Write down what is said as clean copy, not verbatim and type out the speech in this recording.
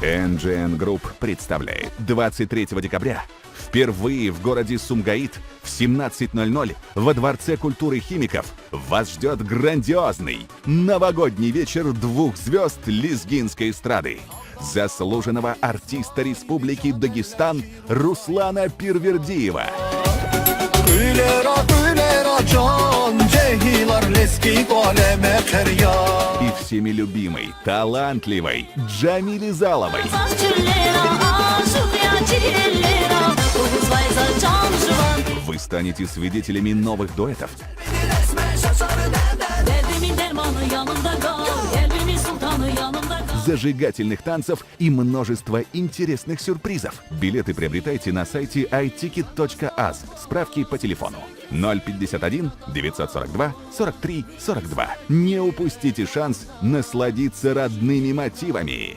NGN Group представляет 23 декабря впервые в городе Сумгаит в 17:00 во Дворце культуры химиков вас ждет грандиозный новогодний вечер 2 звезд лезгинской эстрады. Заслуженного артиста Республики Дагестан Руслана Пирвердиева. И всеми любимой, талантливой Джамили Заловой. Вы станете свидетелями новых дуэтов, зажигательных танцев и множество интересных сюрпризов. Билеты приобретайте на сайте iticket.az. Справки по телефону 051 942 43 42. Не упустите шанс насладиться родными мотивами.